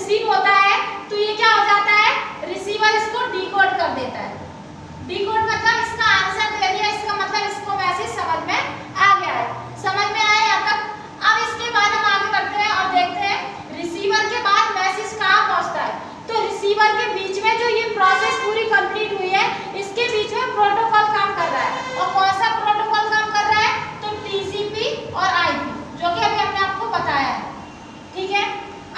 Receive होता है तो ये क्या हो जाता है, रिसीवर इसको डिकोड कर देता है। डिकोड मतलब इसका आंसर दे दिया, इसका मतलब इसको मैसेज समझ में आ गया है। समझ में आया यहाँ तक? अब इसके बाद हम आगे बढ़ते हैं और देखते हैं रिसीवर के बाद मैसेज कहाँ पहुँचता है। तो रिसीवर के बीच में जो ये प्रोसेस पूरी कंप्लीट हुई है, इसके बीच में प्रोटोकॉल काम कर रहा है। और कौन सा प्रोटोकॉल काम कर रहा है? तो टीसीपी और आईपी, जो कि अभी हमने आपको बताया है। ठीक है,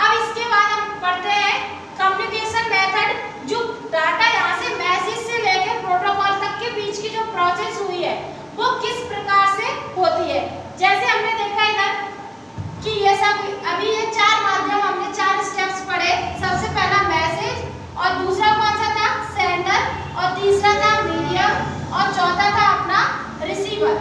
अब इसके बाद हम पढ़ते हैं कम्युनिकेशन मेथड। जो डाटा यहाँ से मैसेज से लेकर प्रोटोकॉल तक के बीच की जो प्रोसेस हुई है वो किस प्रकार से होती है। जैसे हमने देखा इधर कि ये सब अभी ये 4 माध्यम हमने 4 स्टेप्स पढ़े। सबसे पहला मैसेज, और दूसरा कौन सा था? सेंडर, और तीसरा था मीडियम, और चौथा था अपना रिसीवर,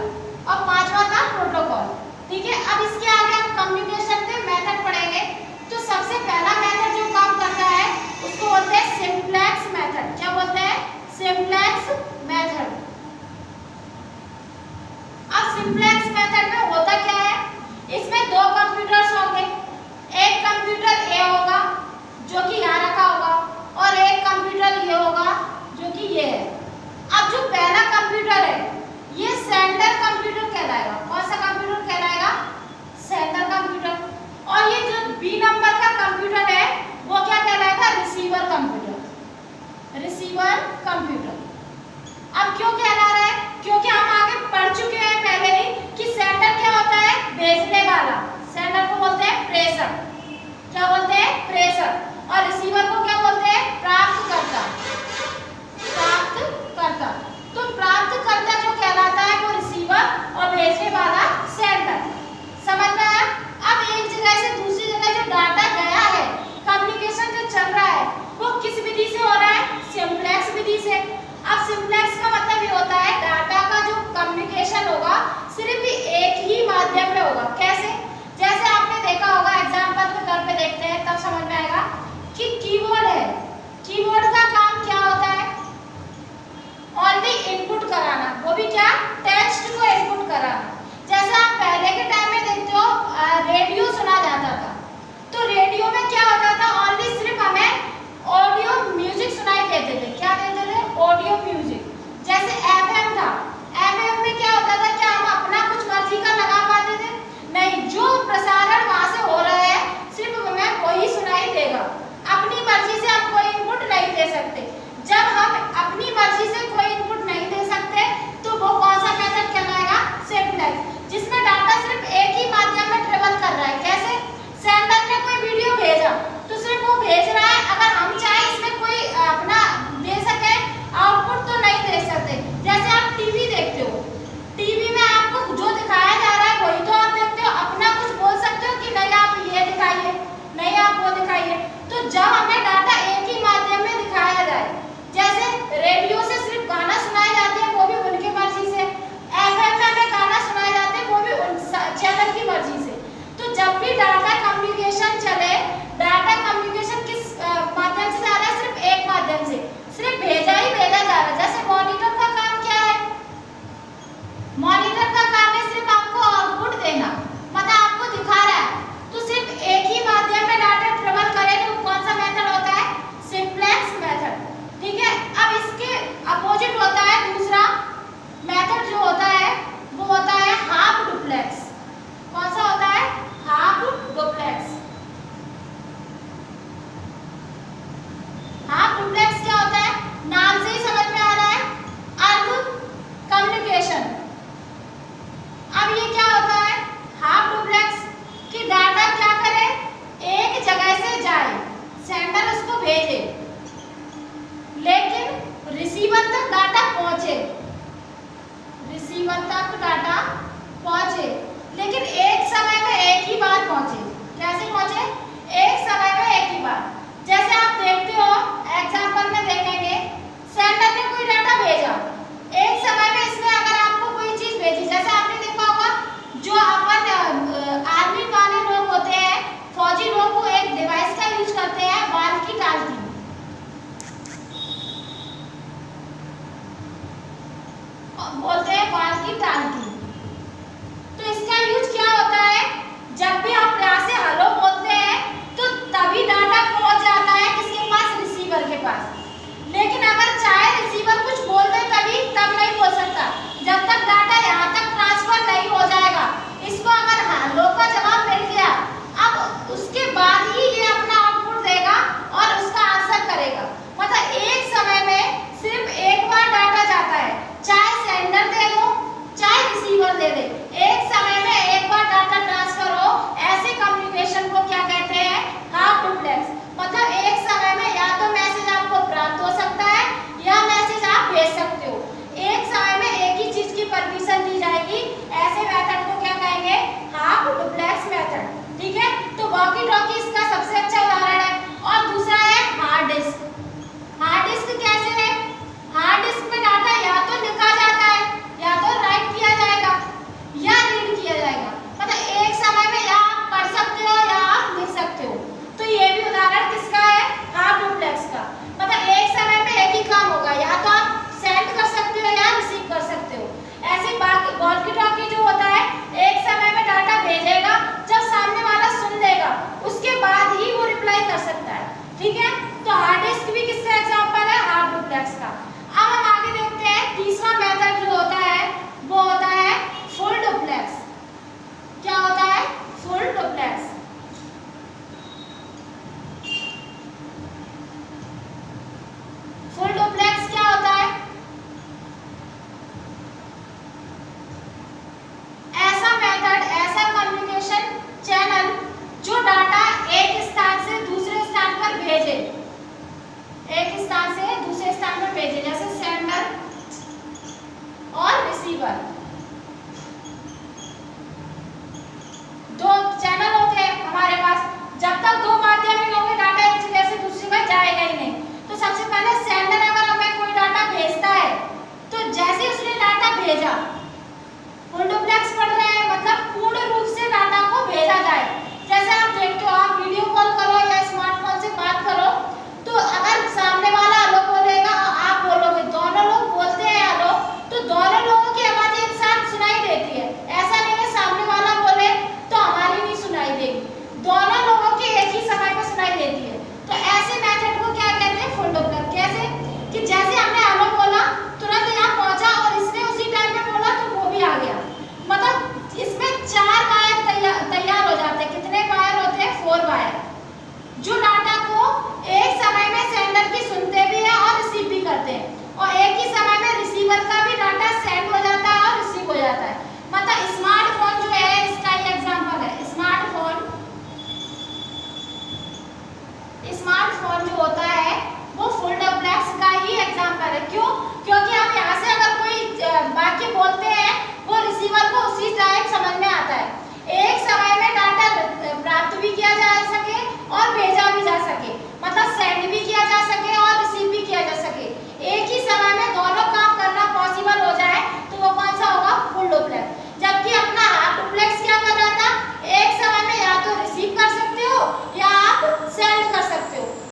और पांचवा था प्रोटोकॉल। ठीक है, अब इसके आगे हम कम्युनिकेशन के मेथड पढ़ेंगे। तो सबसे पहला मेथड जो काम करता है उसको बोलते हैं सिंप्लेक्स मेथड। क्या बोलते हैं? Simplex method. अब सिंप्लेक्स मेथड में होता क्या है, इसमें 2 कंप्यूटर्स होंगे। एक कंप्यूटर ए होगा जो कि यहाँ रखा होगा, और एक कंप्यूटर ये होगा जो कि ये है। अब जो पहला कंप्यूटर है ये सेंडर कंप्यूटर कहलाएगा। कौन सा कंप्यूटर कहलाएगा? Sender computer. और ये जो बी नंबर का कंप्यूटर है वो क्या कहलाएगा? Receiver computer. Receiver computer. अब क्यों कहला रहा है? क्योंकि हम आगे पढ़ चुके हैं पहले ही कि सेंडर क्या होता है? भेजने वाला। सेंडर को बोलते हैं प्रेषक। क्या बोलते हैं? प्रेषक। और रिसीवर को क्या बोलते हैं? प्राप्तकर्ता। प्राप्तकर्ता। तो प्राप्तकर्ता जो कहलाता है वो रिसीवर, और भेजने वाला सेंडर। समझ में आया? अब एक जगह से दूसरी जगह जो डाटा गया है, कम्युनिकेशन जो चल रहा है वो किस विधि से हो रहा है? सिंप्लेक्स विधि से। अब सिंप्लेक्स का मतलब ये होता है डाटा का जो कम्युनिकेशन होगा सिर्फ एक ही माध्यम में होगा। कैसे? जैसे आपने देखा होगा, एग्जाम्पल के तौर पे देखते हैं तब समझ में आएगा कि कीबोर्ड है। कीबोर्ड का काम क्या होता है? ओनली इनपुट कराना, वो भी क्या? टेक्स्ट को इनपुट कराना। जैसे आप पहले के टाइम में देखते हो रेडियो सुना जाता था, तो रेडियो में क्या होता था? ओनली सिर्फ हमें ऑडियो म्यूजिक सुनाई देते थे। क्या देते थे? Audio music. जैसे एफएम था, एफएम में क्या होता था? क्या हम अपना कुछ मर्जी का लगा पाते थे? नहीं दे दे।